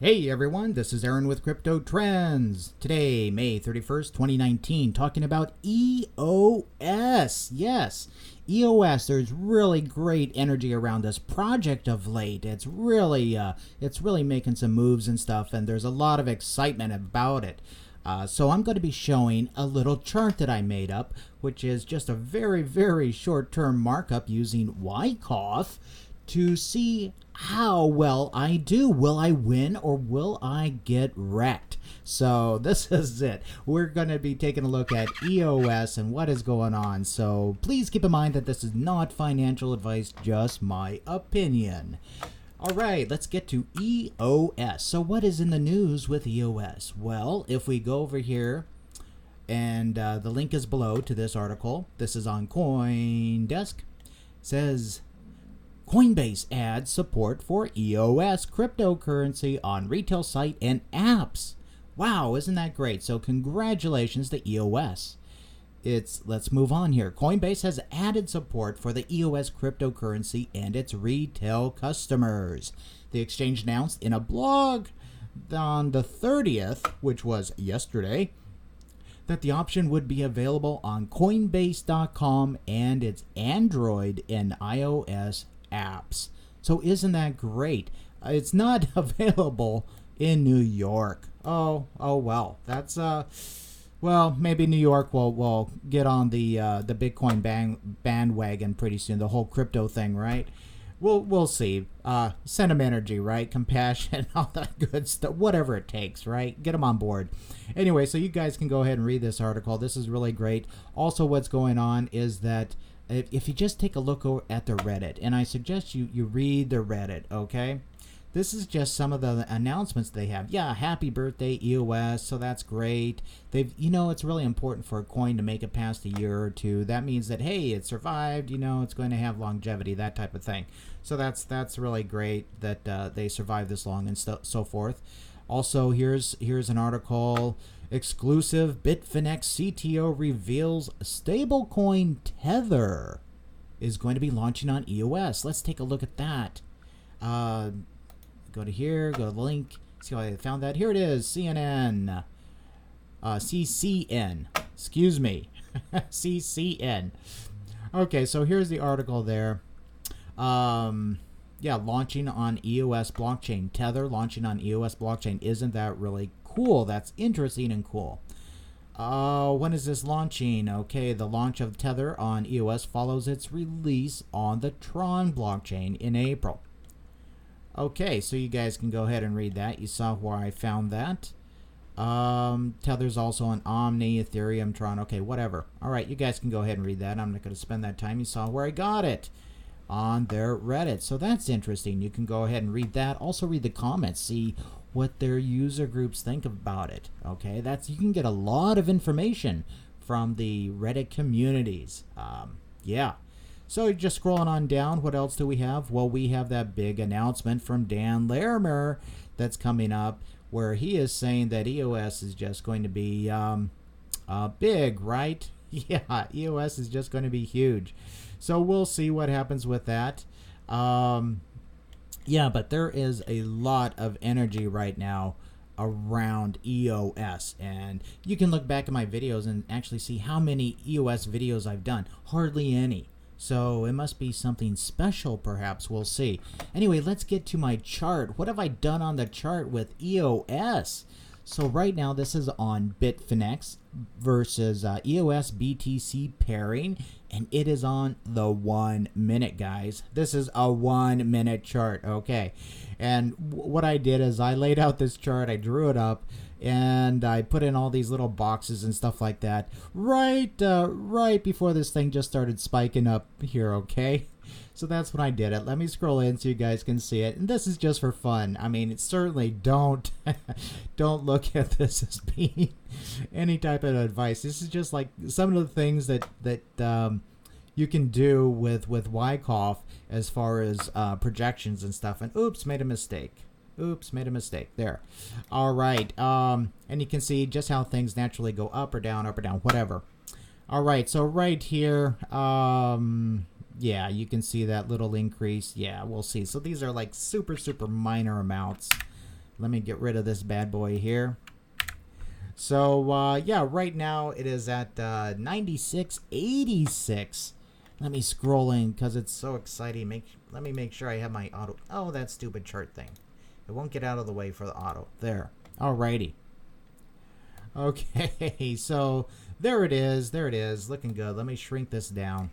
Hey everyone, this is Aaron with Crypto Trends. Today, May 31st, 2019, talking about EOS. Yes, EOS, there's really great energy around this project of late. It's really making some moves and stuff, and there's a lot of excitement about it. So I'm going to be showing a little chart that I made up, which is just a very short-term markup using wyckoff to see how well I do. Will I win or will I get wrecked? So this is it. We're going to be taking a look at EOS and what is going on. So please keep in mind that this is not financial advice, just my opinion. All right, let's get to EOS. So what is in the news with EOS? Well, if we go over here, and the link is below to this article. This is on CoinDesk. It says, Coinbase adds support for EOS cryptocurrency on retail site and apps. Wow, isn't that great? So congratulations to EOS. Let's move on here. Coinbase has added support for the EOS cryptocurrency and its retail customers. The exchange announced in a blog on the 30th, which was yesterday, that the option would be available on coinbase.com and its Android and iOS apps. So isn't that great? It's not available in New York. Oh well. That's well, maybe New York will get on the Bitcoin bandwagon pretty soon. The whole crypto thing, right? We'll see. Send them energy, right? Compassion, all that good stuff. Whatever it takes, right? Get them on board. Anyway, so you guys can go ahead and read this article. This is really great. Also, what's going on is that if you just take a look at the Reddit, and I suggest you read the Reddit, okay? This is just some of the announcements they have. Yeah, happy birthday, EOS, so that's great. It's really important for a coin to make it past a year or two. That means that, hey, it survived, it's going to have longevity, that type of thing. So that's really great that they survived this long and so forth. Also, here's an article. Exclusive Bitfinex CTO reveals stablecoin Tether is going to be launching on EOS. Let's take a look at that. Go to here, go to the link. See how I found that? Here it is, CCN. Excuse me. CCN. Okay, so here's the article there. Yeah, launching on EOS blockchain. Tether launching on EOS blockchain. Isn't that really cool? That's interesting and cool. When is this launching? Okay, the launch of Tether on EOS follows its release on the Tron blockchain in April. Okay, so you guys can go ahead and read that. You saw where I found that. Tether's also on Omni, Ethereum, Tron. Okay, whatever. All right, you guys can go ahead and read that. I'm not going to spend that time. You saw where I got it on their Reddit. So that's interesting. You can go ahead and read that. Also read the comments. See what their user groups think about it. Okay, you can get a lot of information from the Reddit communities. Yeah. So just scrolling on down, what else do we have? Well, we have that big announcement from Dan Larimer that's coming up, where he is saying that EOS is just going to be big, right? Yeah, EOS is just going to be huge. So we'll see what happens with that. Yeah, but there is a lot of energy right now around EOS, and you can look back at my videos and actually see how many EOS videos I've done. Hardly any. So it must be something special, perhaps. We'll see. Anyway, let's get to my chart. What have I done on the chart with EOS? So right now, this is on Bitfinex versus EOS BTC pairing, and it is on the 1 minute, guys. This is a 1 minute chart, okay? And what I did is I laid out this chart, I drew it up, and I put in all these little boxes and stuff like that right before this thing just started spiking up here, okay? So that's when I did it. Let me scroll in so you guys can see it. And this is just for fun. I mean, certainly don't look at this as being any type of advice. This is just like some of the things that you can do with wyckoff as far as projections and stuff. And oops, made a mistake. There. All right. And you can see just how things naturally go up or down, whatever. All right. So right here, yeah, you can see that little increase. Yeah, we'll see. So these are like super minor amounts. Let me get rid of this bad boy here. So yeah, right now it is at 96.86. Let me scroll in because it's so exciting. Let me make sure I have my auto. Oh, that stupid chart thing. It won't get out of the way for the auto. There. Alrighty. Okay, so there it is. There it is. Looking good. Let me shrink this down.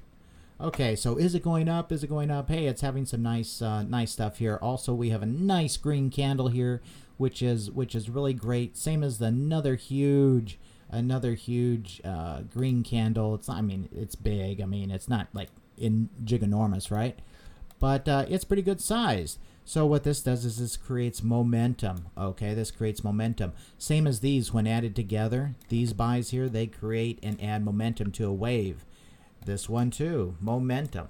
Okay, so is it going up? Is it going up? Hey, it's having some nice nice stuff here. Also, we have a nice green candle here, which is really great. Same as another huge green candle. It's not, I mean, it's big. I mean, it's not like giganormous, right? But it's pretty good size. So what this does is this creates momentum. Okay, this creates momentum. Same as these when added together. These buys here, they create and add momentum to a wave. This one too, momentum.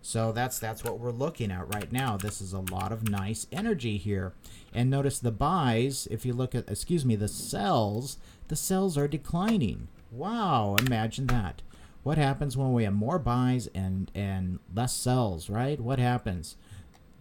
So that's what we're looking at right now. This is a lot of nice energy here. And notice the buys, if you look at, the sells are declining. Wow, imagine that. What happens when we have more buys and less sells, right? What happens?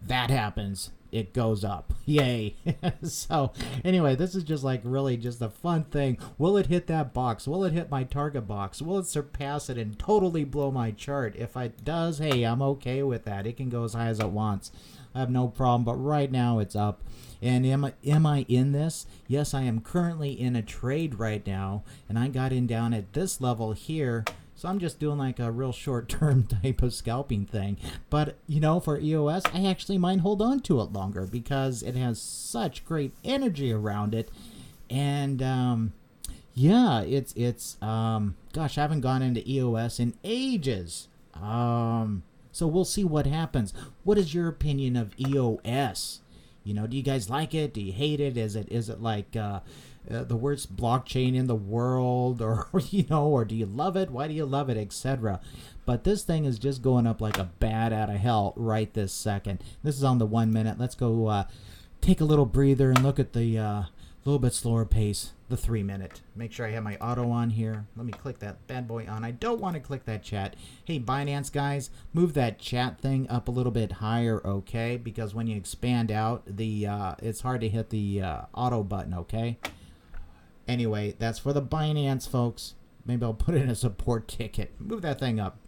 That happens. It goes up. Yay. So anyway, this is just like really just a fun thing. Will it hit that box? Will it hit my target box? Will it surpass it and totally blow my chart? If it does, hey, I'm okay with that. It can go as high as it wants. I have no problem. But right now it's up. And am I in this? Yes, I am currently in a trade right now. And I got in down at this level here. So I'm just doing like a real short-term type of scalping thing. But, you know, for EOS, I actually might hold on to it longer because it has such great energy around it. And, yeah, gosh, I haven't gone into EOS in ages. So we'll see what happens. What is your opinion of EOS? You know, do you guys like it? Do you hate it? Is it like the worst blockchain in the world, or or do you love it? Why do you love it, etc.? But this thing is just going up like a bat out of hell right this second. This is on the 1 minute. Let's go take a little breather and look at the little bit slower pace, the 3 minute. Make sure I have my auto on here. Let me click that bad boy on. I don't want to click that chat. Hey, Binance guys, move that chat thing up a little bit higher, okay? Because when you expand out, it's hard to hit the auto button, okay? Anyway, that's for the Binance folks. Maybe I'll put in a support ticket. Move that thing up.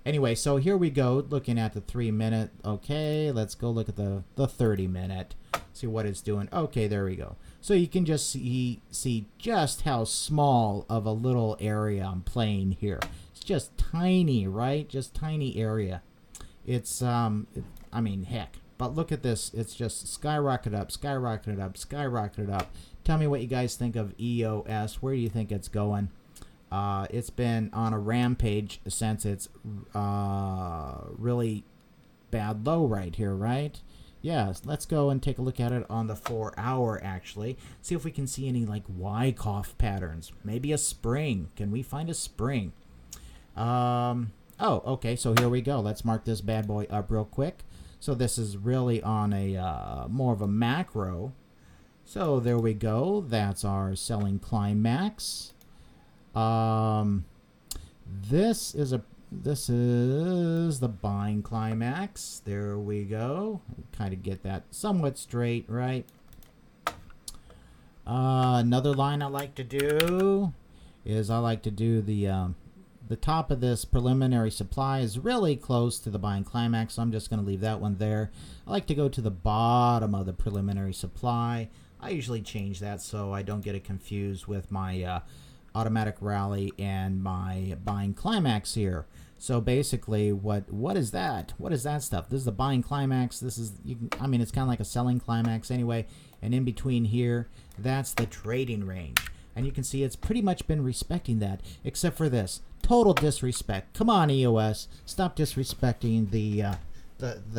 Anyway, so here we go, looking at the 3 minute. Okay, let's go look at the 30 minute. See what it's doing. Okay, there we go. So you can just see just how small of a little area I'm playing here. It's just tiny, right? Just tiny area. It's, I mean, heck. But look at this. It's just skyrocketed up, skyrocketed up, skyrocketed up. Tell me what you guys think of EOS. Where do you think it's going? It's been on a rampage since it's really bad low right here, right? Yes, let's go and take a look at it on the 4 hour actually. See if we can see any like wyckoff patterns. Maybe a spring. Can we find a spring? Oh, okay, so here we go. Let's mark this bad boy up real quick. So this is really on a more of a macro. So there we go. That's our selling climax. This is the buying climax. There we go. Kind of get that somewhat straight, right? Another line I like to do is I like to do the top of this preliminary supply is really close to the buying climax, so I'm just going to leave that one there. I like to go to the bottom of the preliminary supply. I usually change that so I don't get it confused with my automatic rally and my buying climax here. So basically, what is that? What is that stuff? This is the buying climax. This is, I mean, it's kind of like a selling climax anyway. And in between here, that's the trading range. And you can see it's pretty much been respecting that, except for this. Total disrespect. Come on, EOS. Stop disrespecting the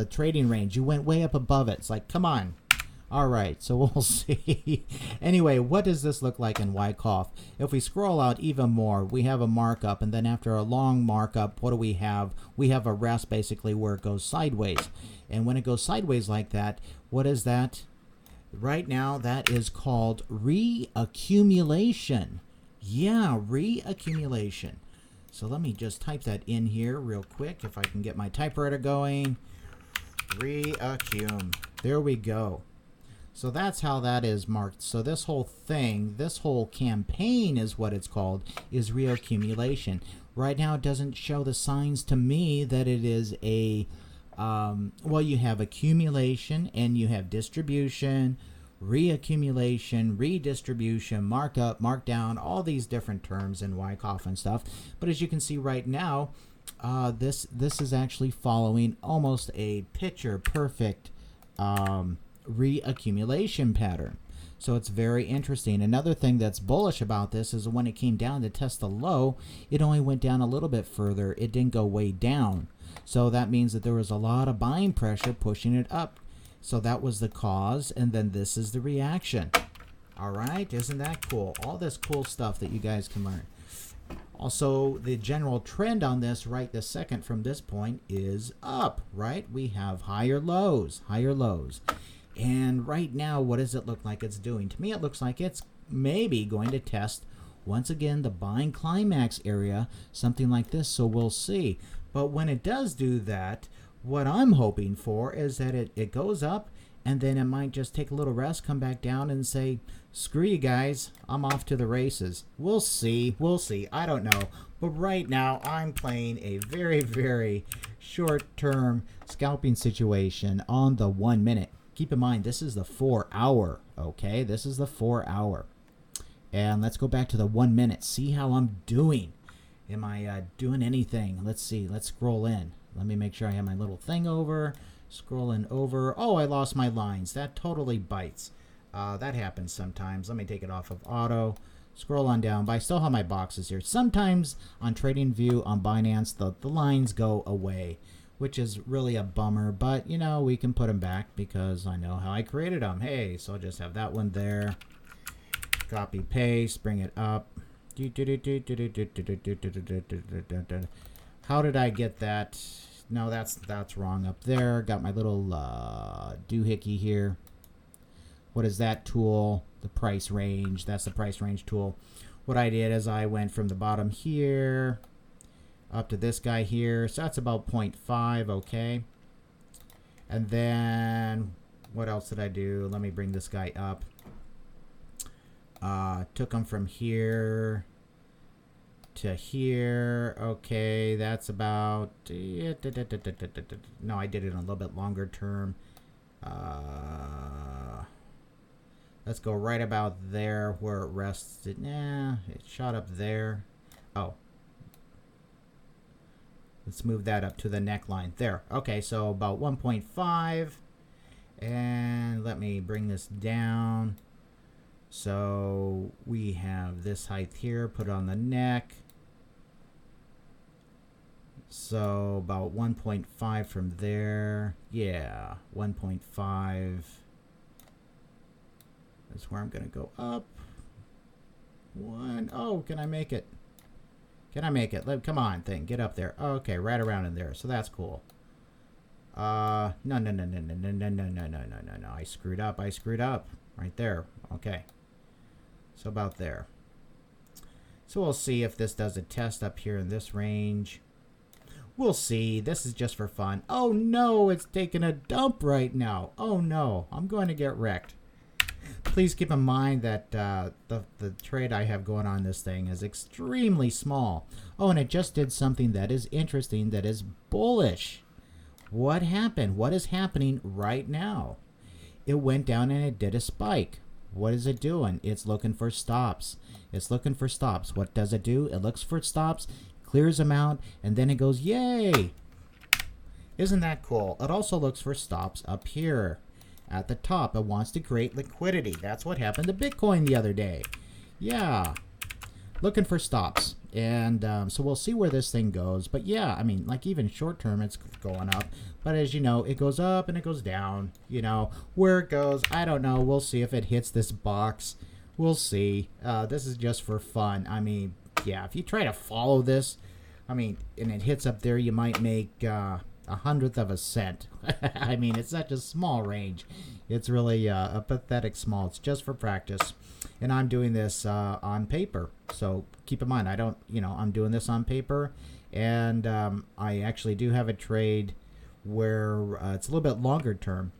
trading range. You went way up above it. It's like, come on. All right, so we'll see. Anyway, what does this look like in wyckoff? If we scroll out even more, we have a markup, and then after a long markup, what do we have? We have a rest basically where it goes sideways. And when it goes sideways like that, what is that? Right now, that is called reaccumulation. Yeah, reaccumulation. So let me just type that in here real quick if I can get my typewriter going. Reaccum. There we go. So that's how that is marked. So this whole thing, this whole campaign is what it's called, is reaccumulation. Right now it doesn't show the signs to me that it is a, well, you have accumulation and you have distribution, reaccumulation, redistribution, markup, markdown, all these different terms in wyckoff and stuff. But as you can see right now, this is actually following almost a picture perfect reaccumulation pattern. So it's very interesting. Another thing that's bullish about this is when it came down to test the low, it only went down a little bit further. It didn't go way down. So that means that there was a lot of buying pressure pushing it up. So that was the cause, and then this is the reaction. All right, isn't that cool? All this cool stuff that you guys can learn. Also, the general trend on this right this second from this point is up, right? We have higher lows, higher lows. And right now, what does it look like it's doing? To me, it looks like it's maybe going to test, once again, the buying climax area, something like this, so we'll see. But when it does do that, what I'm hoping for is that it goes up, and then it might just take a little rest, come back down, and say, screw you guys, I'm off to the races. We'll see, I don't know. But right now, I'm playing a very, very short-term scalping situation on the 1 minute. Keep in mind, this is the 4 hour, okay? This is the 4 hour. And let's go back to the 1 minute. See how I'm doing. Am I doing anything? Let's see. Let's scroll in. Let me make sure I have my little thing over. Scrolling over. Oh, I lost my lines. That totally bites. That happens sometimes. Let me take it off of auto. Scroll on down. But I still have my boxes here. Sometimes on TradingView, on Binance, the lines go away, which is really a bummer, but you know, we can put them back because I know how I created them. Hey, so I'll just have that one there. Copy, paste, bring it up. How did I get that? No, that's wrong up there. Got my little doohickey here. What is that tool? The price range. That's the price range tool. What I did is I went from the bottom here up to this guy here, so that's about 0.5, okay. And then what else did I do? Let me bring this guy up. Took him from here to here, okay. That's about no, I did it on a little bit longer term. Let's go right about there where it rests. Nah, it shot up there. Oh, let's move that up to the neckline there. Okay, so about 1.5. And let me bring this down. So we have this height here, put it on the neck. So about 1.5 from there. Yeah, 1.5. That's where I'm going to go up. Oh, can I make it? Can I make it? Come on, thing. Get up there. Okay, right around in there. So that's cool. No. I screwed up. Right there. Okay. So about there. So we'll see if this does a test up here in this range. We'll see. This is just for fun. Oh no, it's taking a dump right now. Oh no, I'm going to get wrecked. Please keep in mind that the trade I have going on this thing is extremely small. Oh, and it just did something that is interesting, that is bullish. What happened? What is happening right now? It went down and it did a spike. What is it doing? It's looking for stops. It's looking for stops. What does it do? It looks for stops, clears them out, and then it goes, yay! Isn't that cool? It also looks for stops up here. At the top, it wants to create liquidity. That's what happened to Bitcoin the other day. Yeah, looking for stops. And so we'll see where this thing goes. But yeah, I mean, like even short term, it's going up. But as you know, it goes up and it goes down. You know, where it goes, I don't know. We'll see if it hits this box. We'll see. This is just for fun. I mean, yeah, if you try to follow this, I mean, and it hits up there, you might make... 1/100th of a cent. I mean, it's such a small range. It's really a pathetic small. It's just for practice. And I'm doing this on paper. So keep in mind, I don't, I'm doing this on paper. And I actually do have a trade where it's a little bit longer term.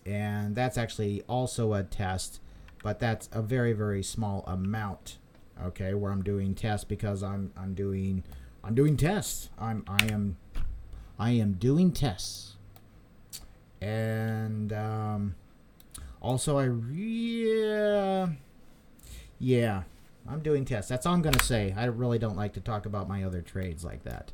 and that's actually also a test, but that's a very, very small amount. Okay, where I'm doing tests because I'm doing tests. I am doing tests, and also yeah, I'm doing tests. That's all I'm gonna say. I really don't like to talk about my other trades like that.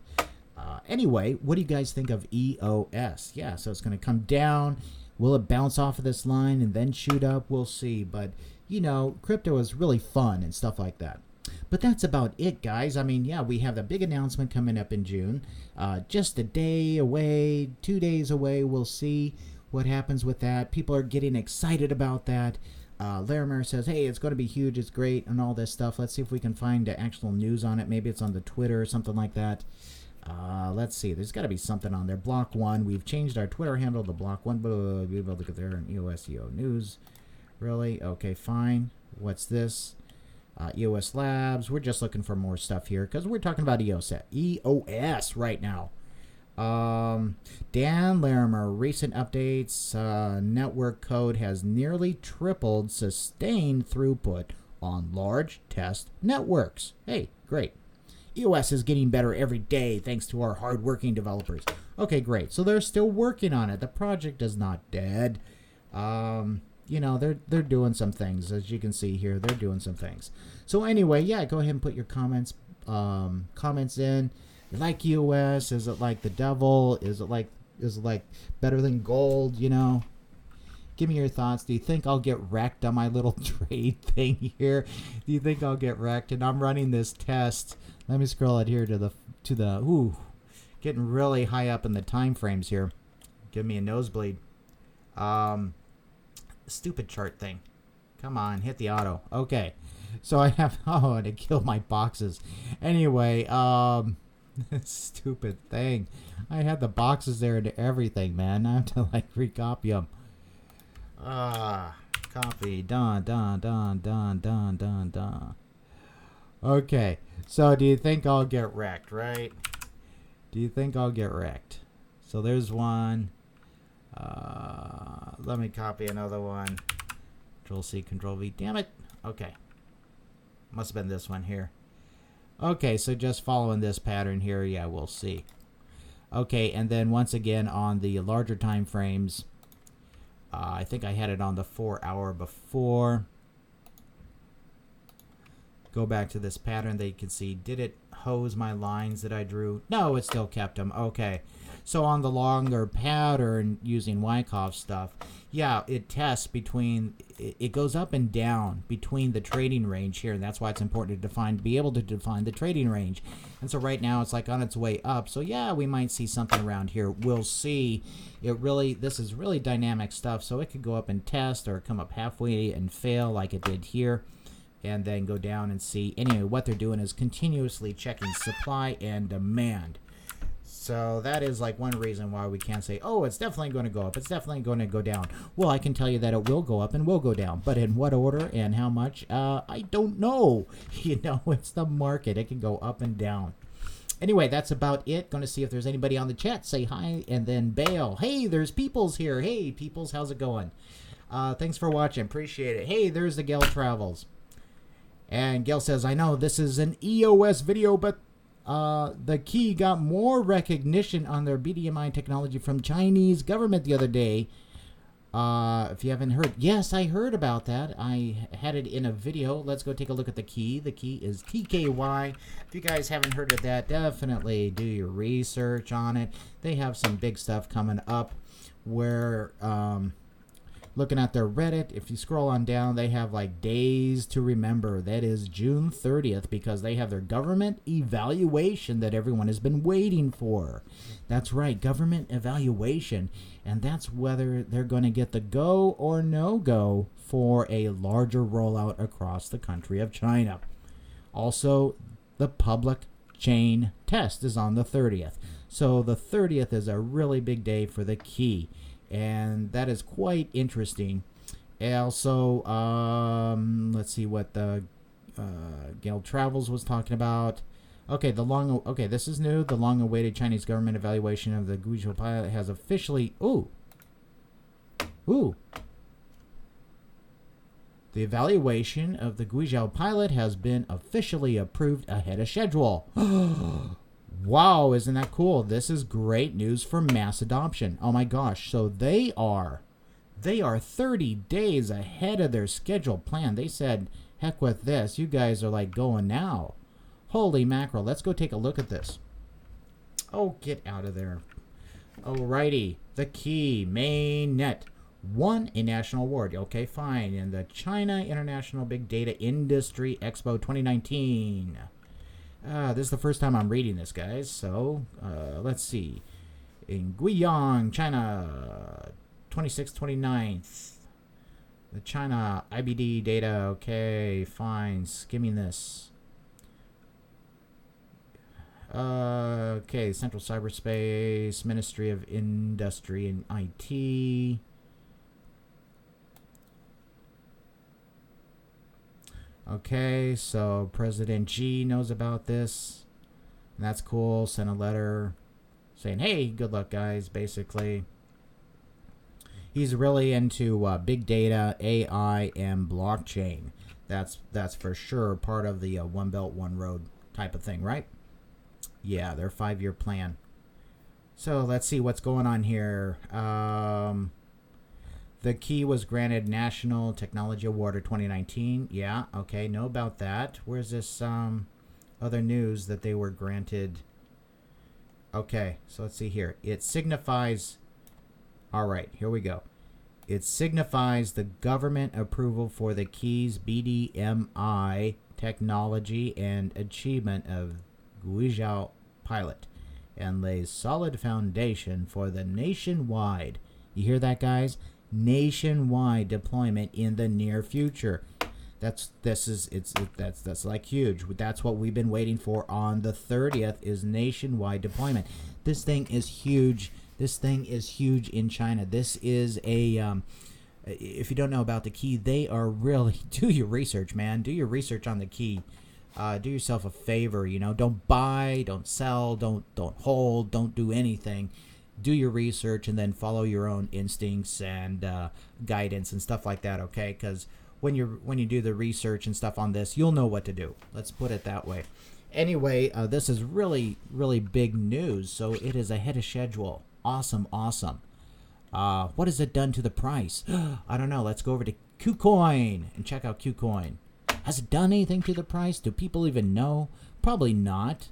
Anyway, what do you guys think of EOS? Yeah, so it's going to come down. Will it bounce off of this line and then shoot up? We'll see. But, you know, crypto is really fun and stuff like that. But that's about it, guys. I mean, yeah, we have the big announcement coming up in June. Just a day away, 2 days away. We'll see what happens with that. People are getting excited about that. Larimer says, hey, it's going to be huge. It's great and all this stuff. Let's see if we can find the actual news on it. Maybe it's on the Twitter or something like that. Let's see. There's got to be something on there. Block One. We've changed our Twitter handle to Block One. But be able to look there in EOS News. Really? Okay, fine. What's this? EOS Labs. We're just looking for more stuff here because we're talking about EOS right now. Dan Larimer. Recent updates. Network code has nearly tripled sustained throughput on large test networks. Hey, great. EOS is getting better every day thanks to our hardworking developers. Okay, great. So they're still working on it. The project is not dead. You know, they're doing some things. As you can see here, they're doing some things. So anyway, yeah, go ahead and put your comments in. You like EOS? Is it like the devil? Is it like better than gold? You know, give me your thoughts. Do you think I'll get wrecked on my little trade thing here? Do you think I'll get wrecked? And I'm running this test. Let me scroll it here to the getting really high up in the time frames here. Give me a nosebleed. Stupid chart thing. Come on, hit the auto. Okay. So I have to kill my boxes. Anyway, stupid thing. I had the boxes there and everything, man. I have to like recopy them. Copy. Done. Okay. So do you think I'll get wrecked, right? Do you think I'll get wrecked? So there's one. Let me copy another one. Control C, Control V. Damn it. Okay. Must have been this one here. Okay, so just following this pattern here, yeah, we'll see. Okay, and then once again on the larger time frames, I think I had it on the 4 hour before. Go back to this pattern that you can see. Did it hose my lines that I drew? No, it still kept them. Okay. So on the longer pattern using wyckoff stuff, yeah, it tests between, it goes up and down between the trading range here. And that's why it's important to be able to define the trading range. And so right now it's like on its way up. So yeah, we might see something around here. We'll see. This is really dynamic stuff. So it could go up and test or come up halfway and fail like it did here. And then go down and see. Anyway, what they're doing is continuously checking supply and demand. So that is like one reason why we can't say, oh, it's definitely going to go up. It's definitely going to go down. Well, I can tell you that it will go up and will go down. But in what order and how much, I don't know. You know, it's the market. It can go up and down. Anyway, that's about it. Going to see if there's anybody on the chat. Say hi and then bail. Hey, there's Peoples here. Hey, Peoples, how's it going? Thanks for watching. Appreciate it. Hey, there's the Gail Travels. And Gail says, I know this is an EOS video, but the key got more recognition on their BDMI technology from Chinese government the other day. If you haven't heard, yes, I heard about that. I had it in a video. Let's go take a look at the key. The key is TKY. If you guys haven't heard of that, definitely do your research on it. They have some big stuff coming up where... looking at their Reddit, if you scroll on down, they have like days to remember. That is June 30th because they have their government evaluation that everyone has been waiting for. That's right, government evaluation. And that's whether they're going to get the go or no go for a larger rollout across the country of China. Also, the public chain test is on the 30th. So the 30th is a really big day for the key. And that is quite interesting. Also, let's see what the Gail Travels was talking about. Okay, this is new. The long-awaited Chinese government evaluation of the Guizhou pilot has officially. Ooh, Ooh. The evaluation of the Guizhou pilot has been officially approved ahead of schedule. Wow, isn't that cool? This is great news for mass adoption. Oh my gosh. So they are 30 days ahead of their scheduled plan. They said, heck with this. You guys are like going now. Holy mackerel. Let's go take a look at this. Oh, get out of there. Alrighty. The key mainnet won a national award. Okay, fine. In the China International Big Data Industry Expo 2019. This is the first time I'm reading this, guys. So, let's see. In Guiyang, China, 26th, 29th. The China IBD data. Okay, fine. Skimming this. Okay, Central Cyberspace, Ministry of Industry and IT. Okay, so President Xi knows about this. That's cool. Sent a letter saying, hey, good luck, guys, basically. He's really into big data, AI, and blockchain. That's for sure part of the One Belt, One Road type of thing, right? Yeah, their 5-year plan. So let's see what's going on here. The key was granted National Technology Award of 2019. Yeah, okay, know about that. Where's this other news that they were granted? Okay, so let's see here. It signifies... All right, here we go. It signifies the government approval for the key's BDMI technology and achievement of Guizhou pilot and lays solid foundation for the nationwide, you hear that, guys? Nationwide deployment in the near future. That's like huge. That's what we've been waiting for on the 30th is nationwide deployment. This thing is huge. This thing is huge in China. This is a if you don't know about the key, they are really, do your research, man. Do your research on the key. Do yourself a favor, you know. Don't buy, don't sell, don't hold, don't do anything. Do your research and then follow your own instincts and guidance and stuff like that, okay? Because when you do the research and stuff on this, you'll know what to do. Let's put it that way. Anyway, this is really, really big news. So it is ahead of schedule. Awesome, awesome. What has it done to the price? I don't know. Let's go over to KuCoin and check out KuCoin. Has it done anything to the price? Do people even know? Probably not.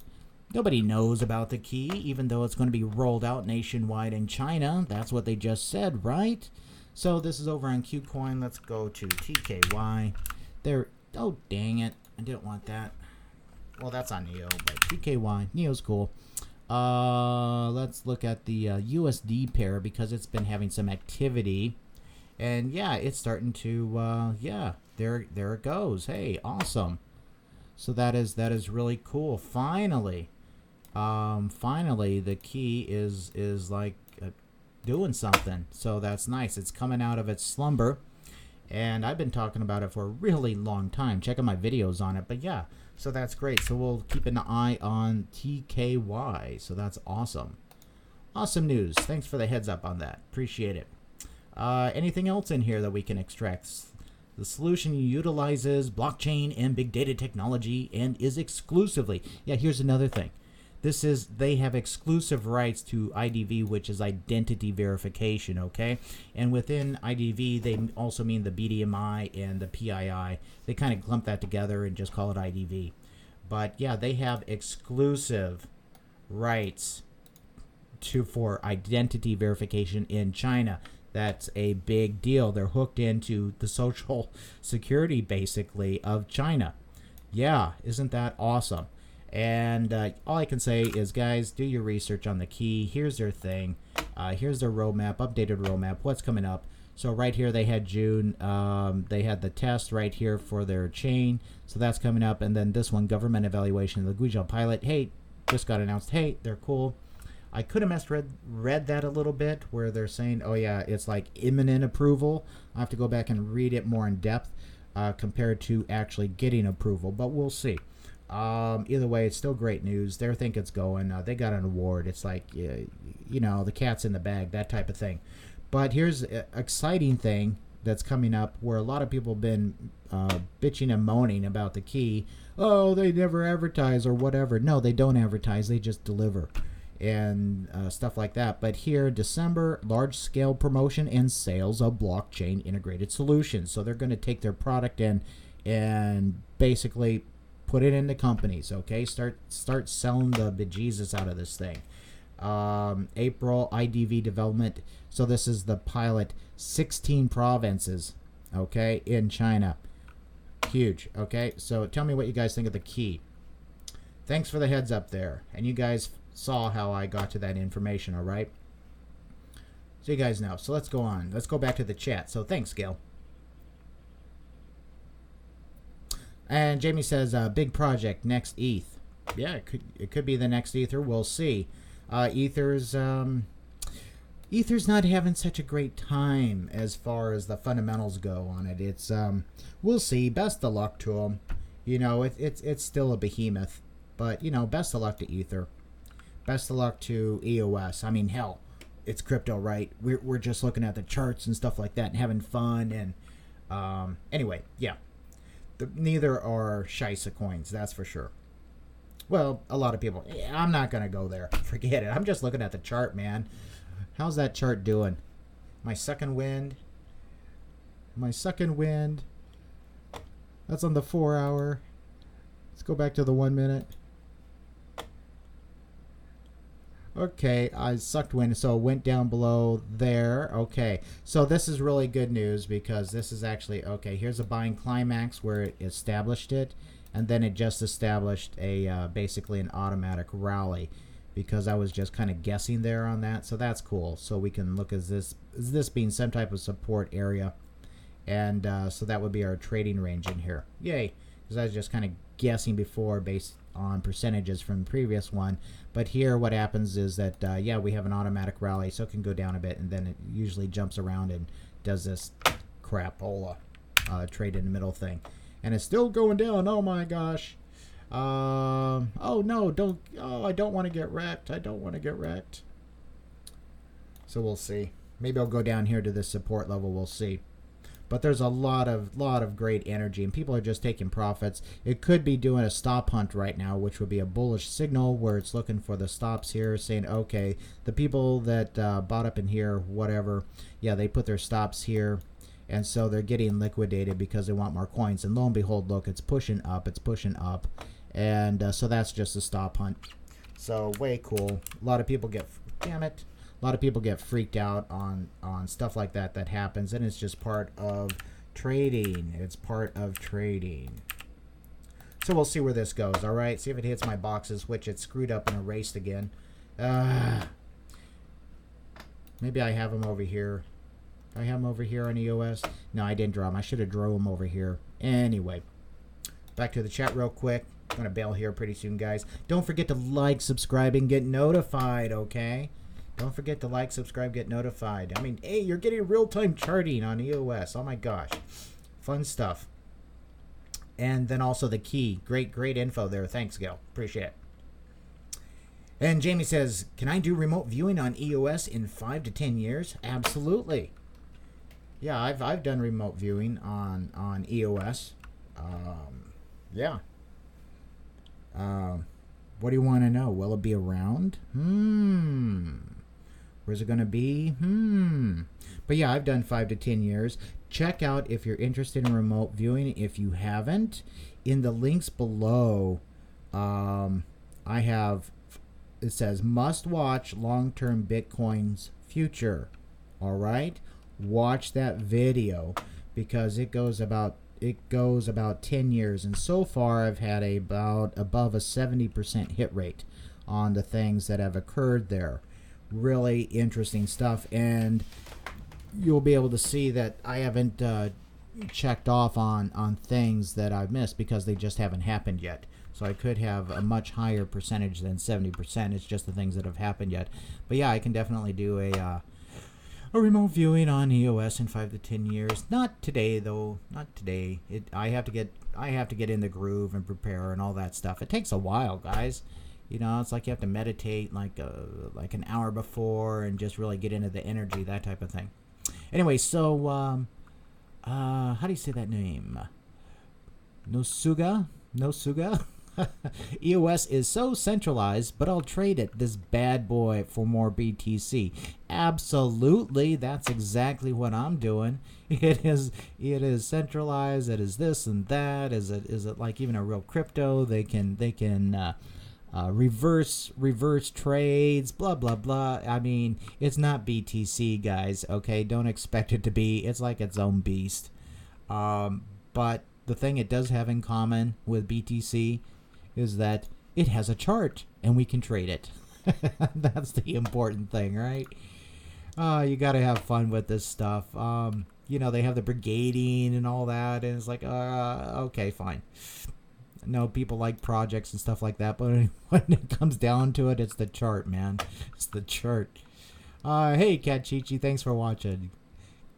Nobody knows about the key, even though it's going to be rolled out nationwide in China. That's what they just said, right? So this is over on KuCoin. Let's go to TKY. There. Oh, dang it. I didn't want that. Well, that's on NEO, but TKY. NEO's cool. Let's look at the USD pair because it's been having some activity. And yeah, it's starting to, yeah, there it goes. Hey, awesome. So that is really cool. Finally, the key is like doing something. So that's nice. It's coming out of its slumber, and I've been talking about it for a really long time. Check out my videos on it. But yeah, so that's great. So we'll keep an eye on TKY. So that's awesome. Awesome news. Thanks for the heads up on that. Appreciate it. Anything else in here that we can extract? The solution utilizes blockchain and big data technology and is exclusively... Yeah, here's another thing. They have exclusive rights to IDV, which is identity verification, okay? And within IDV, they also mean the BDMI and the PII. They kind of clump that together and just call it IDV. But yeah, they have exclusive rights for identity verification in China. That's a big deal. They're hooked into the social security, basically, of China. Yeah, isn't that awesome? And all I can say is, guys, do your research on the key. Here's their thing. Here's their roadmap, updated roadmap, what's coming up. So right here, they had June. They had the test right here for their chain. So that's coming up. And then this one, government evaluation of the Guizhou pilot. Hey, just got announced. Hey, they're cool. I could have misread that a little bit where they're saying, oh yeah, it's like imminent approval. I have to go back and read it more in depth compared to actually getting approval, but we'll see. Either way, it's still great news. They think it's going. They got an award. It's like, you know, the cat's in the bag, that type of thing. But here's an exciting thing that's coming up where a lot of people have been bitching and moaning about the key. Oh, they never advertise or whatever. No, they don't advertise. They just deliver and stuff like that. But here, December, large-scale promotion and sales of blockchain integrated solutions. So they're going to take their product and basically put it into companies. Okay, start selling the bejesus out of this thing. April, IDV development. So this is the pilot. 16 provinces, okay, in China. Huge. Okay, so tell me what you guys think of the key. Thanks for the heads up there. And you guys saw how I got to that information, all right? So you guys know. So let's go on. Let's go back to the chat. So thanks, Gil. And Jamie says, big project, next ETH. Yeah, it could be the next Ether. We'll see. Ether's not having such a great time as far as the fundamentals go on it. It's we'll see. Best of luck to them. You know, it's still a behemoth, but you know, best of luck to Ether. Best of luck to EOS. I mean, hell, it's crypto, right? We're just looking at the charts and stuff like that and having fun. And anyway, yeah, neither are Shisa coins. That's for sure. Well, a lot of people. Yeah, I'm not gonna go there. Forget it. I'm just looking at the chart, man. How's that chart doing? My second wind. That's on the 4 hour. Let's go back to the 1 minute. Okay, I sucked wind, so it went down below there. Okay, so this is really good news because this is actually, okay, here's a buying climax where it established it, and then it just established a basically an automatic rally because I was just kind of guessing there on that. So that's cool. So we can look at this being some type of support area, and so that would be our trading range in here. Yay, because I was just kind of guessing before based on percentages from the previous one. But here what happens is that yeah, we have an automatic rally, so it can go down a bit, and then it usually jumps around and does this crapola trade in the middle thing, and it's still going down. Oh my gosh. Oh no, don't. Oh, I don't want to get wrecked. I don't want to get wrecked. So we'll see. Maybe I'll go down here to this support level. We'll see. But there's a lot of great energy, and people are just taking profits. It could be doing a stop hunt right now, which would be a bullish signal where it's looking for the stops here, saying, okay, the people that bought up in here, whatever, yeah, they put their stops here, and so they're getting liquidated because they want more coins. And lo and behold, look, it's pushing up, and so that's just a stop hunt. So way cool. A lot of people get, damn it. A lot of people get freaked out on stuff like that happens, and it's just part of trading. It's part of trading. So we'll see where this goes, all right? See if it hits my boxes, which it screwed up and erased again. Maybe I have them over here. I have them over here on EOS. No, I didn't draw them. I should have drew them over here. Anyway, back to the chat real quick. I'm going to bail here pretty soon, guys. Don't forget to like, subscribe, and get notified, okay? Don't forget to like, subscribe, get notified. I mean, hey, you're getting real-time charting on EOS. Oh, my gosh. Fun stuff. And then also the key. Great info there. Thanks, Gail. Appreciate it. And Jamie says, can I do remote viewing on EOS in 5 to 10 years? Absolutely. Yeah, I've done remote viewing on EOS. Yeah. What do you want to know? Will it be around? Where's it going to be? But yeah, I've done 5 to 10 years. Check out if you're interested in remote viewing. If you haven't, in the links below, I have, it says must watch long-term Bitcoin's future. All right, watch that video because it goes about 10 years, and so far I've had about above a 70% hit rate on the things that have occurred there. Really interesting stuff, and you'll be able to see that I haven't checked off on things that I've missed because they just haven't happened yet. So I could have a much higher percentage than 70%. It's just the things that have happened yet. But yeah, I can definitely do a remote viewing on EOS in 5 to 10 years. Not today though. Not today. I have to get in the groove and prepare and all that stuff. It takes a while, guys. You know, it's like you have to meditate like an hour before and just really get into the energy, that type of thing. Anyway, so how do you say that name? Nosuga? EOS is so centralized, but I'll trade it, this bad boy, for more BTC. Absolutely, that's exactly what I'm doing. It is centralized. It is this and that. Is it like even a real crypto? They can reverse trades, blah blah blah. I mean, it's not BTC, guys. Okay, don't expect it to be. It's like its own beast. But the thing it does have in common with BTC is that it has a chart and we can trade it. That's the important thing, right? You got to have fun with this stuff. You know, they have the brigading and all that, and it's like, okay, fine. No, people like projects and stuff like that, but when it comes down to it, it's the chart, man. It's the chart. Hey, Kachichi, thanks for watching.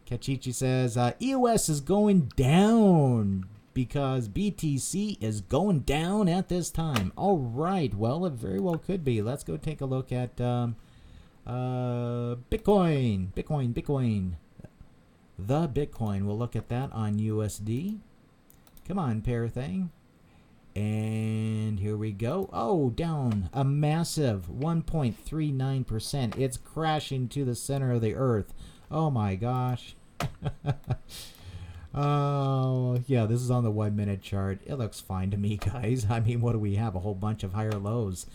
Kachichi says, EOS is going down because BTC is going down at this time. All right, well, it very well could be. Let's go take a look at Bitcoin. The Bitcoin. We'll look at that on USD. Come on, pair thing. And here we go. Oh, down a massive 1.39%. It's crashing to the center of the earth. Oh my gosh. Oh, yeah, this is on the 1 minute chart. It looks fine to me, guys. I mean, what do we have? A whole bunch of higher lows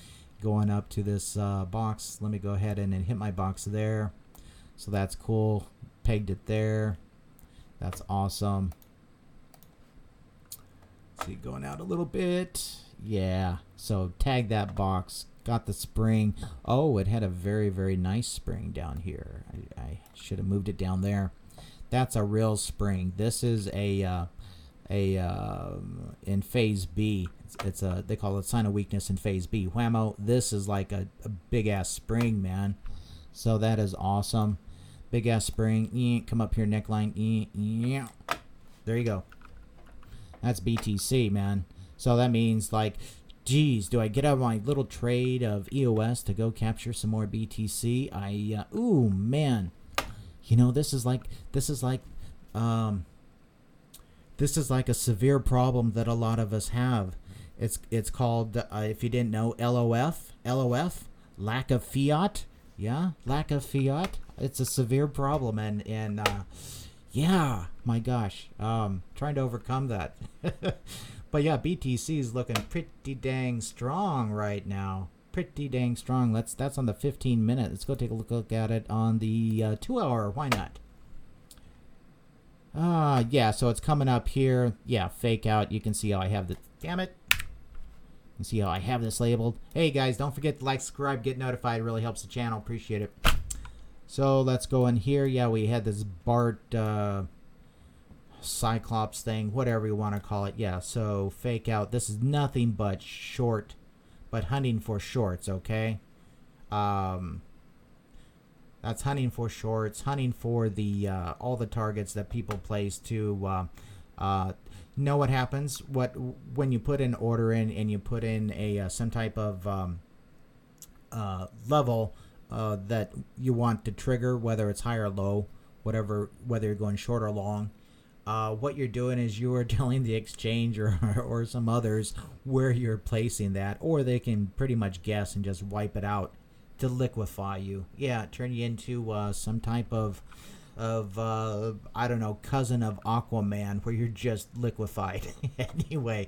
going up to this box. Let me go ahead and hit my box there. So that's cool. Pegged it there. That's awesome. Let's see, going out a little bit. Yeah, so tag that box. Got the spring. Oh, it had a very, very nice spring down here. I should have moved it down there. That's a real spring. This is in phase B. It's a, they call it sign of weakness in phase B. Whammo. This is like a big ass spring, man. So that is awesome. Big ass spring. Come up here, neckline. There you go. That's BTC, man. So that means, like, geez, do I get out of my little trade of EOS to go capture some more BTC? Ooh, man. You know, this is like a severe problem that a lot of us have. It's called, if you didn't know, LOF, lack of fiat. Yeah, lack of fiat. It's a severe problem, and yeah, my gosh, trying to overcome that. But yeah, BTC is looking pretty dang strong right now. Pretty dang strong. That's on the 15 minute. Let's go take a look at it on the 2 hour. Why not? Yeah, so it's coming up here. Yeah, fake out. You can see how I have the, damn it. You can see how I have this labeled. Hey guys, don't forget to like, subscribe, get notified. It really helps the channel. Appreciate it. So let's go in here. Yeah, we had this Bart Cyclops thing, whatever you want to call it. Yeah, so fake out. This is nothing but short, but hunting for shorts, okay? That's hunting for shorts, hunting for the all the targets that people place to know what happens when you put an order in and you put in a some type of level that you want to trigger, whether it's high or low, whether you're going short or long. What you're doing is you are telling the exchange or some others where you're placing that, or they can pretty much guess and just wipe it out to liquefy you. Yeah, turn you into some type of I don't know, cousin of Aquaman, where you're just liquefied. Anyway,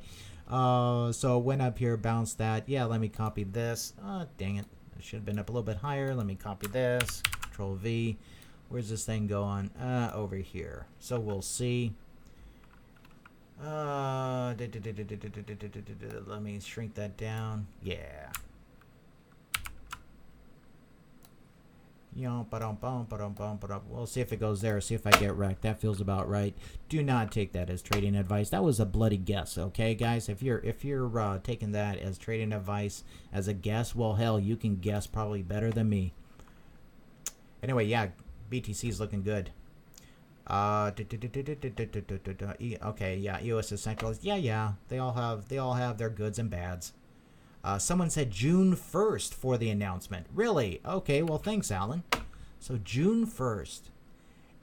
so it went up here, bounced that. Yeah, let me copy this. Oh, dang it. It should have been up a little bit higher. Let me copy this. Control V. Where's this thing going? Over here. So we'll see. Let me shrink that down. Yeah. We'll see if it goes there. See if I get wrecked. That feels about right. Do not take that as trading advice. That was a bloody guess, okay, guys? If you're taking that as trading advice, as a guess, well, hell, you can guess probably better than me. Anyway, yeah, BTC is looking good. Okay, yeah, EOS is centralized. Yeah, they all have their goods and bads. Someone said June 1st for the announcement. Really? Okay, well, thanks, Alan. So June 1st.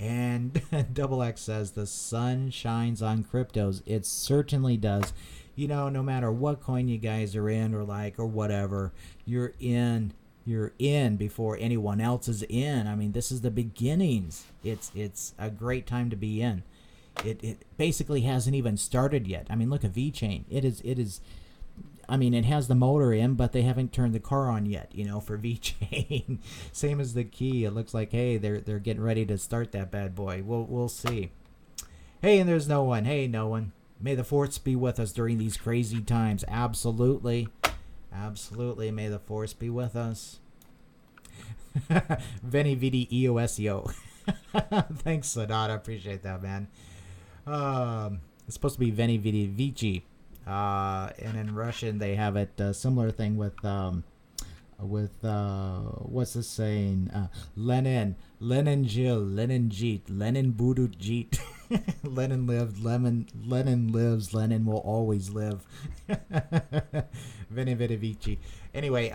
And Double X says the sun shines on cryptos. It certainly does. You know, no matter what coin you guys are in or like or whatever, you're in before anyone else is in. I mean, this is the beginnings. It's a great time to be in. It basically hasn't even started yet. I mean, look at VeChain. It is. I mean, it has the motor in, but they haven't turned the car on yet, you know, for VeChain. Same as the key. It looks like, hey, they're getting ready to start that bad boy. We'll see. Hey, and there's no one. Hey, no one. May the force be with us during these crazy times. Absolutely. Absolutely. May the force be with us. Veni Vidi EOSEO. Thanks, Sonata. Appreciate that, man. It's supposed to be Veni Vidi Vici. And in Russian they have it similar thing with what's the saying? Lenin Jil, Lenin Jeet, Lenin Budu Jeet. Lenin lived, Lenin lives, Lenin will always live. Veni Vidi Vici. Anyway,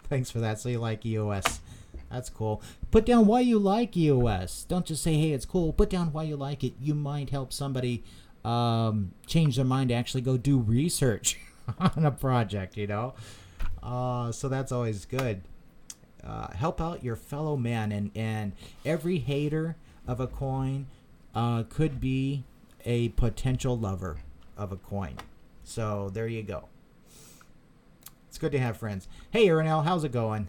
thanks for that. So you like EOS. That's cool. Put down why you like EOS. Don't just say, hey, it's cool. Put down why you like it. You might help somebody change their mind to actually go do research on a project, you know. So that's always good. Help out your fellow man, and every hater of a coin could be a potential lover of a coin. So there you go. It's good to have friends. Hey, Ernell, how's it going?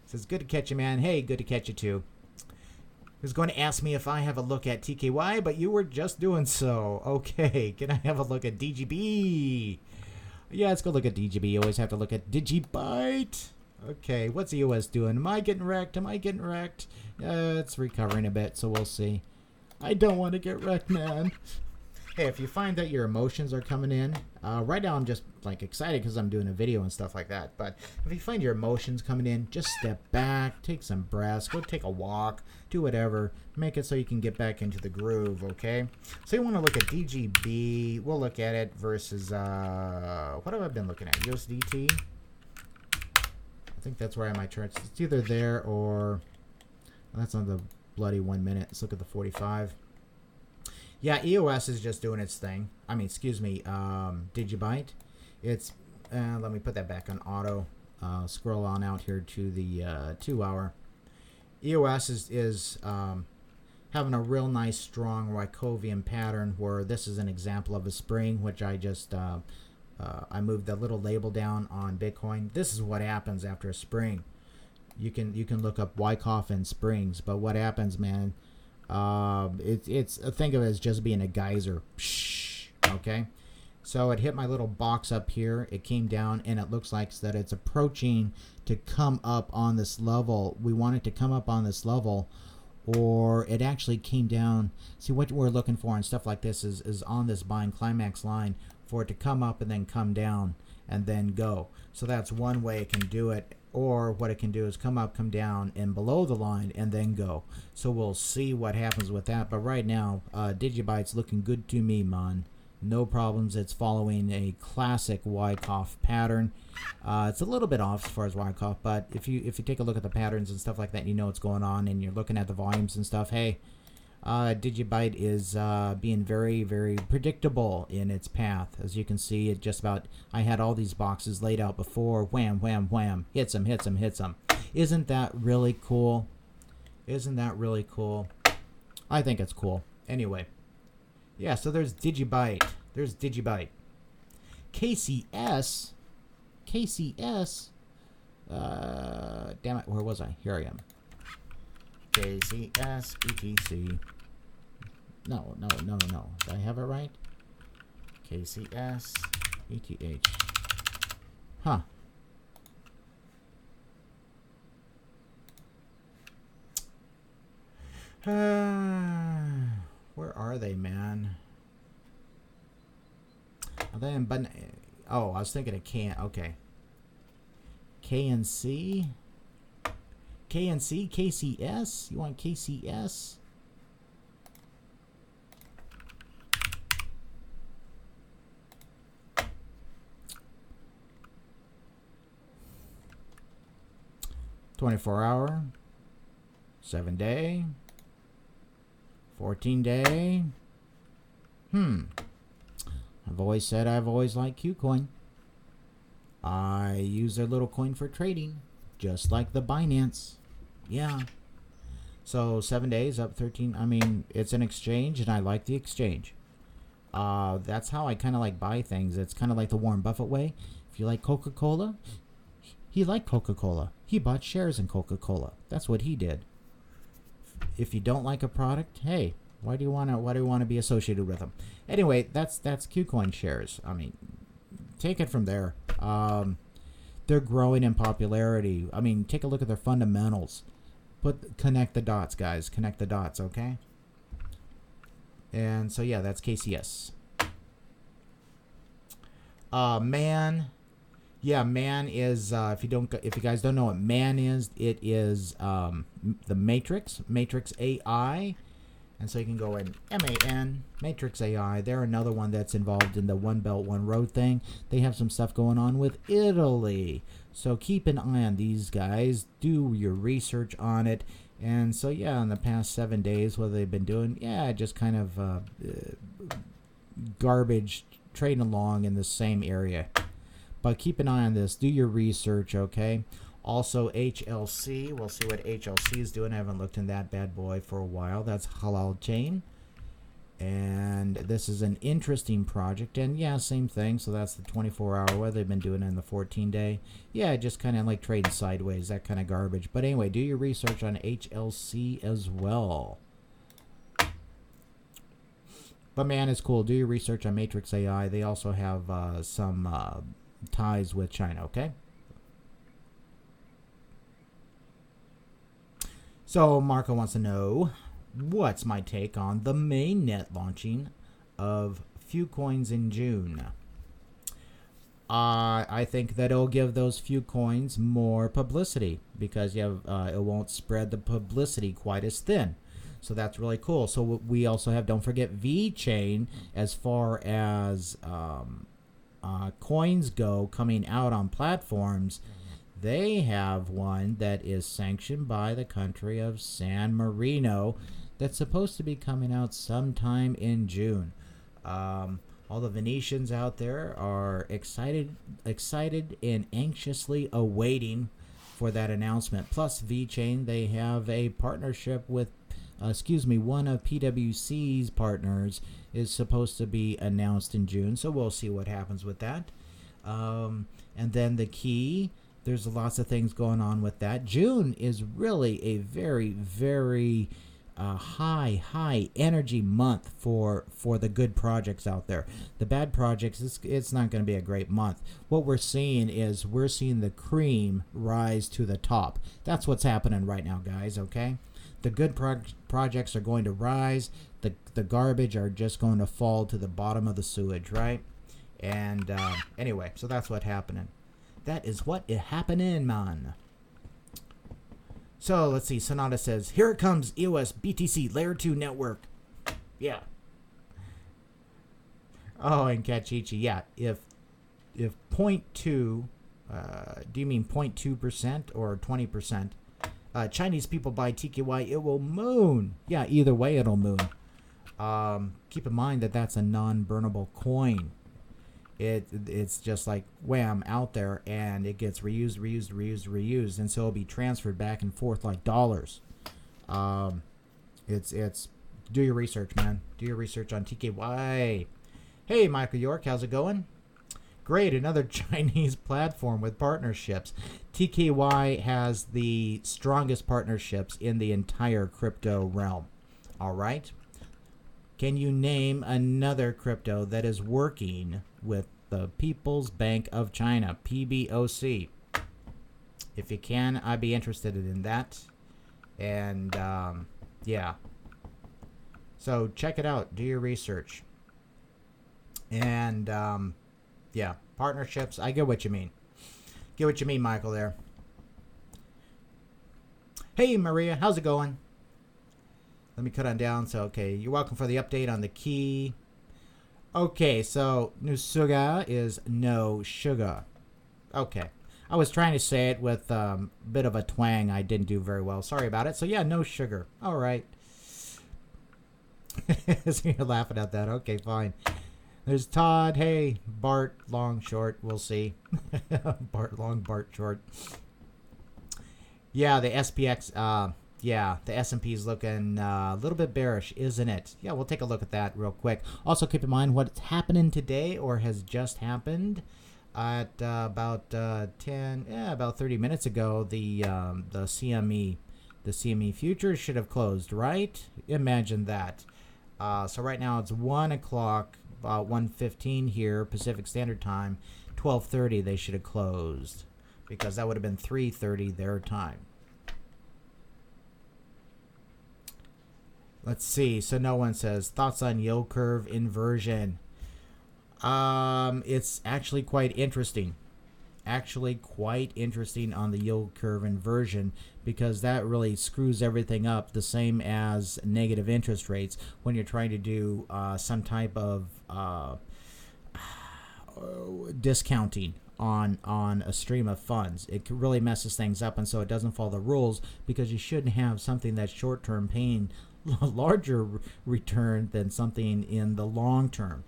Says, good to catch you, man. Hey, good to catch you too. He was going to ask me if I have a look at TKY, but you were just doing so. Okay, can I have a look at DGB? Yeah, let's go look at DGB. You always have to look at Digibyte. Okay, what's EOS doing? Am I getting wrecked? Am I getting wrecked? It's recovering a bit, so we'll see. I don't want to get wrecked, man. Hey, if you find that your emotions are coming in, right now I'm just like excited because I'm doing a video and stuff like that. But if you find your emotions coming in, just step back, take some breaths, go take a walk, do whatever. Make it so you can get back into the groove, okay? So you want to look at DGB. We'll look at it versus, what have I been looking at? USDT? I think that's where I might charts. It's either there or, that's on the bloody 1 minute. Let's look at the 45. Yeah, EOS is just doing its thing. I mean, excuse me, Digibyte. It's, let me put that back on auto. Scroll on out here to the 2 hour. EOS is having a real nice, strong Wyckovian pattern where this is an example of a spring, which I just, I moved the little label down on Bitcoin. This is what happens after a spring. You can look up wyckoff and springs, but what happens, man? It's think of it as just being a geyser. Okay, so it hit my little box up here. It came down, and it looks like that it's approaching to come up on this level. We want it to come up on this level, or it actually came down. See, what we're looking for and stuff like this is on this buying climax line for it to come up and then come down and then go. So that's one way it can do it. Or what it can do is come up, come down, and below the line, and then go. So we'll see what happens with that. But right now, Digibyte's looking good to me, man. No problems. It's following a classic wyckoff pattern. It's a little bit off as far as wyckoff, but if you take a look at the patterns and stuff like that, you know what's going on, and you're looking at the volumes and stuff. Hey, Digibyte is being very, very predictable in its path. As you can see, it just about, I had all these boxes laid out before. Wham, wham, wham. Hits them, hits them, hits them. Isn't that really cool? Isn't that really cool? I think it's cool. Anyway. Yeah, so there's Digibyte. There's Digibyte. KCS. Damn it, where was I? Here I am. KCS, BTC. No. Did I have it right? KCS, ETH. Huh. Where are they, man? Are they in button? Oh, I was thinking of K. Okay. KNC? KNC? KCS? You want KCS? $24 hour, 7 day, 14-day. I've always said I've always liked KuCoin. I use their little coin for trading, just like the Binance. Yeah. So 7 days up 13. I mean, it's an exchange, and I like the exchange. That's how I kind of like buy things. It's kind of like the Warren Buffett way. If you like Coca-Cola, he liked Coca-Cola. He bought shares in Coca-Cola. That's what he did. If you don't like a product, hey, why do you want to be associated with them? Anyway, that's KuCoin shares. I mean, take it from there. They're growing in popularity. I mean, take a look at their fundamentals. Connect the dots, guys. Connect the dots, okay? And so yeah, that's KCS. Man. Yeah, Man is if you guys don't know what Man is, it is the Matrix AI. And so you can go in MAN, Matrix AI. They're another one that's involved in the One Belt, One Road thing. They have some stuff going on with Italy. So keep an eye on these guys. Do your research on it. And so, yeah, in the past 7 days, what they've been doing, yeah, just kind of garbage trading along in the same area. But keep an eye on this. Do your research, okay? Also, HLC. We'll see what HLC is doing. I haven't looked in that bad boy for a while. That's Halal Chain. And this is an interesting project. And, yeah, same thing. So that's the 24-hour. What they've been doing in the 14-day. Yeah, just kind of like trading sideways. That kind of garbage. But anyway, do your research on HLC as well. But, man, it's cool. Do your research on Matrix AI. They also have some ties with China, okay? So Marco wants to know, what's my take on the mainnet launching of few coins in June? I think that it'll give those few coins more publicity because you have it won't spread the publicity quite as thin. So that's really cool. So we also have, don't forget, VeChain as far as coins go coming out on platforms. They have one that is sanctioned by the country of San Marino that's supposed to be coming out sometime in June. All the Venetians out there are excited and anxiously awaiting for that announcement. Plus VeChain, they have a partnership with, one of PwC's partners is supposed to be announced in June. So we'll see what happens with that. And then the key, there's lots of things going on with that. June is really a very, very high energy month for the good projects out there. The bad projects, it's not going to be a great month. What we're seeing is we're seeing the cream rise to the top. That's what's happening right now, guys, okay? The good projects are going to rise. The garbage are just going to fall to the bottom of the sewage, right? And anyway, so that's what's happening. That is what is happening, man. So let's see. Sonata says, "Here it comes, EOS BTC Layer 2 network." Yeah. Oh, and Kachichi, yeah. If 0.2, do you mean 0.2% or 20%? Chinese people buy TKY, it will moon. Yeah, either way it'll moon. Keep in mind that that's a non-burnable coin. It's just like wham out there, and it gets reused, and so it'll be transferred back and forth like dollars. It's do your research, man. Do your research on TKY. Hey, Michael York, how's it going? Great, another Chinese platform with partnerships. TKY has the strongest partnerships in the entire crypto realm. All right. Can you name another crypto that is working with the People's Bank of China, PBOC? If you can, I'd be interested in that. And yeah. So check it out. Do your research. And yeah, partnerships. I get what you mean. Get what you mean, Michael, there. Hey, Maria. How's it going? Let me cut on down. So, okay, you're welcome for the update on the key. Okay, so Nusuga is no sugar. Okay. I was trying to say it with a bit of a twang. I didn't do very well. Sorry about it. So, yeah, no sugar. All right. So you're laughing at that. Okay, fine. There's Todd. Hey, Bart, long, short. We'll see. Bart, long, Bart, short. Yeah, the SPX, yeah, the S&P is looking a little bit bearish, isn't it? Yeah, we'll take a look at that real quick. Also, keep in mind what's happening today or has just happened. At about 30 minutes ago, the CME futures should have closed, right? Imagine that. So right now it's 1 o'clock, about 1:15 here, Pacific Standard Time. 12:30 they should have closed, because that would have been 3:30 their time. Let's see. So no one says thoughts on yield curve inversion. It's actually quite interesting. Actually quite interesting on the yield curve inversion, because that really screws everything up, the same as negative interest rates when you're trying to do some type of discounting on a stream of funds. It really messes things up, and so it doesn't follow the rules, because you shouldn't have something that's short-term paying a larger return than something in the long term.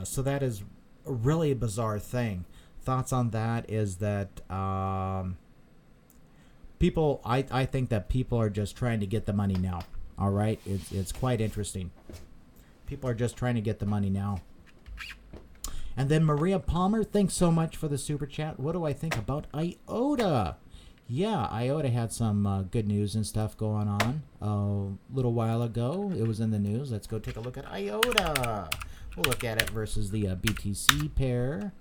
So that is a really bizarre thing. Thoughts on that is that people, I think that people are just trying to get the money now. All right, it's quite interesting. People are just trying to get the money now. And then Maria Palmer, thanks so much for the super chat. What do I think about IOTA? Yeah, IOTA had some good news and stuff going on a little while ago. It was in the news. Let's go take a look at IOTA. We'll look at it versus the BTC pair.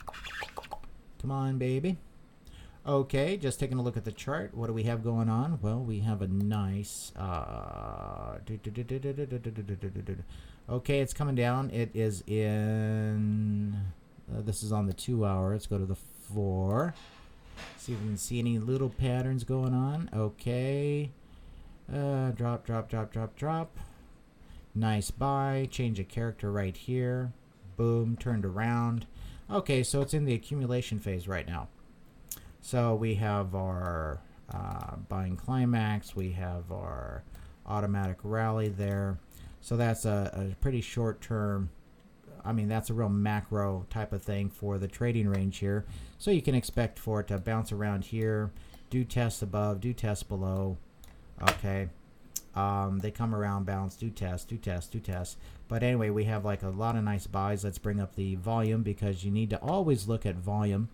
Come on, baby. Okay, just taking a look at the chart. What do we have going on? Well, we have a nice... okay, it's coming down. It is in... this is on the 2 hour. Let's go to the 4. See if we can see any little patterns going on. Okay. Drop, drop, drop, drop, drop. Nice buy. Change of character right here. Boom. Turned around. Okay, so it's in the accumulation phase right now. So we have our buying climax. We have our automatic rally there. So that's a pretty short term. I mean, that's a real macro type of thing for the trading range here. So you can expect for it to bounce around here, do test above, do test below. Okay. They come around, bounce, do test, do test, do test. But anyway, we have like a lot of nice buys. Let's bring up the volume, because you need to always look at volume.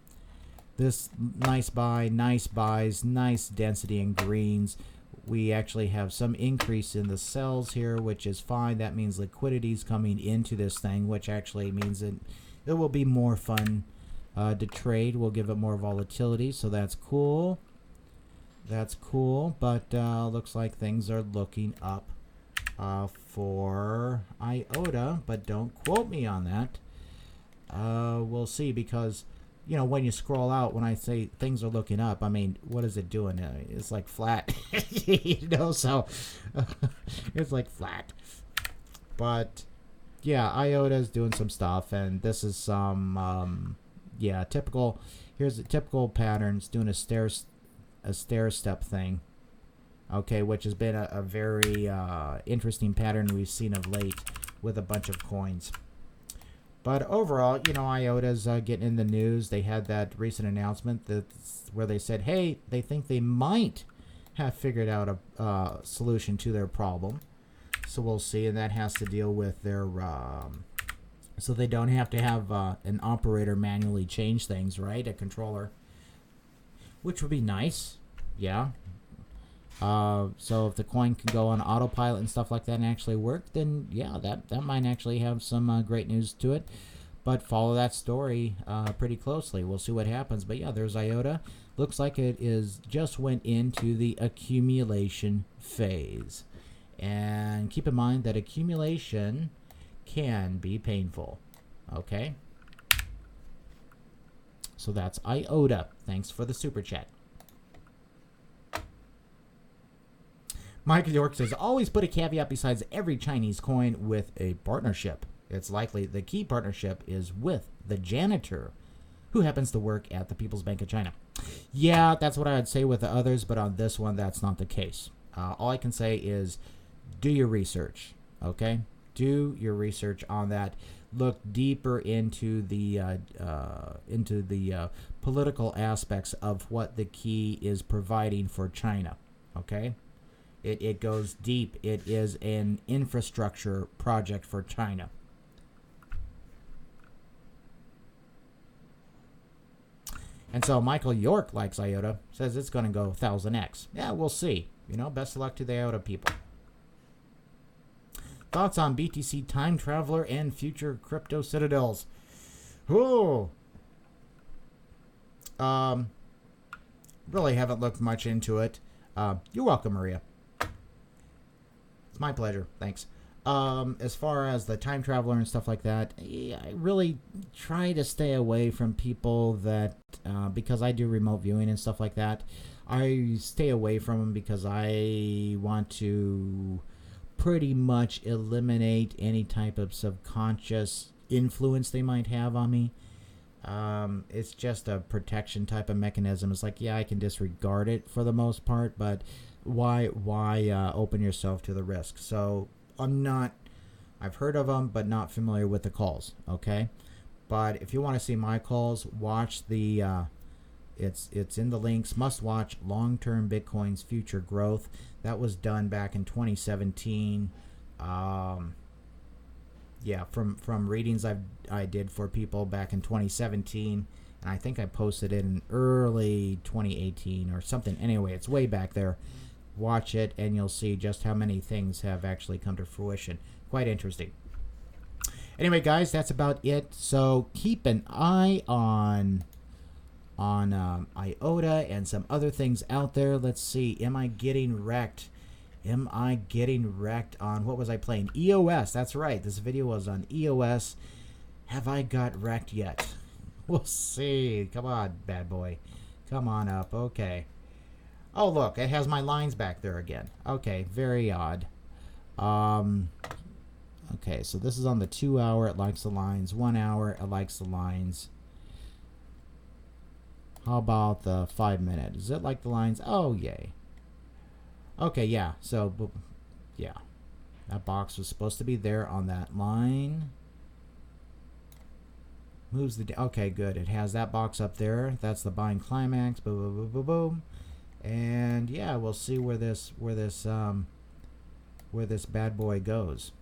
This nice buy, nice buys, nice density in greens. We actually have some increase in the sells here, which is fine. That means liquidity is coming into this thing, which actually means it will be more fun to trade. We'll give it more volatility, so that's cool. That's cool, but looks like things are looking up for IOTA, but don't quote me on that. We'll see, because you know, when you scroll out, when I say things are looking up, I mean, what is it doing? It's like flat, you know, so it's like flat. But yeah, IOTA is doing some stuff, and this is some, yeah, typical. Here's the typical patterns, doing a stair step thing. Okay, which has been a very interesting pattern we've seen of late with a bunch of coins. But overall, you know, IOTA's getting in the news. They had that recent announcement where they said, hey, they think they might have figured out a solution to their problem. So we'll see, and that has to deal with their... so they don't have to have an operator manually change things, right? A controller. Which would be nice. Yeah. So if the coin can go on autopilot and stuff like that and actually work, then yeah, that might actually have some great news to it. But follow that story pretty closely. We'll see what happens. But yeah, there's IOTA. Looks like it is just went into the accumulation phase. And keep in mind that accumulation can be painful. Okay? So that's IOTA. Thanks for the super chat. Mike York says, always put a caveat besides every Chinese coin with a partnership. It's likely the key partnership is with the janitor who happens to work at the People's Bank of China. Yeah, that's what I would say with the others, but on this one, that's not the case. All I can say is do your research, okay? Do your research on that. Look deeper into the political aspects of what the key is providing for China. Okay, it goes deep. It is an infrastructure project for China. And so Michael York likes IOTA, says it's going to go 1000x. Yeah, we'll see. You know, best of luck to the IOTA people. Thoughts on BTC Time Traveler and future crypto citadels? Ooh. Really haven't looked much into it. You're welcome, Maria. It's my pleasure. Thanks. As far as the time traveler and stuff like that, I really try to stay away from people that, because I do remote viewing and stuff like that, I stay away from them because I want to pretty much eliminate any type of subconscious influence they might have on me. It's just a protection type of mechanism. It's like, yeah, I can disregard it for the most part, but why open yourself to the risk? So I've heard of them, but not familiar with the calls. Okay. But if you want to see my calls, watch the, it's in the links, must watch Long-Term Bitcoin's Future Growth. That was done back in 2017. Yeah, from readings I did for people back in 2017, and I think I posted it in early 2018 or something. Anyway, it's way back there. Watch it, and you'll see just how many things have actually come to fruition. Quite interesting. Anyway, guys, that's about it. So keep an eye on IOTA and some other things out there. Let's see. Am I getting wrecked? Am I getting wrecked on, what was I playing? EOS. That's right. This video was on EOS. Have I got wrecked yet? We'll see. Come on, bad boy. Come on up. Okay. Oh, look. It has my lines back there again. Okay. Very odd. Okay. So this is on the 2 hour. It likes the lines. 1 hour. It likes the lines. How about the 5 minute? Does it like the lines? Oh, yay. Okay, yeah. So, yeah. That box was supposed to be there on that line. Moves the... Okay, good. It has that box up there. That's the buying climax. Boom, boom, boom, boom, boom. And, yeah, we'll see where this bad boy goes.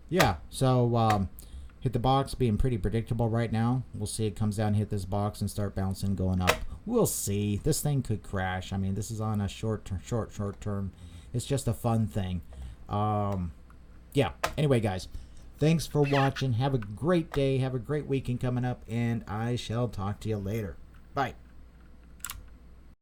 Yeah, so, hit the box, being pretty predictable right now. We'll see it comes down, hit this box, and start bouncing, going up. We'll see. This thing could crash. I mean, this is on a short term. It's just a fun thing. Yeah. Anyway, guys, thanks for watching. Have a great day. Have a great weekend coming up, and I shall talk to you later. Bye.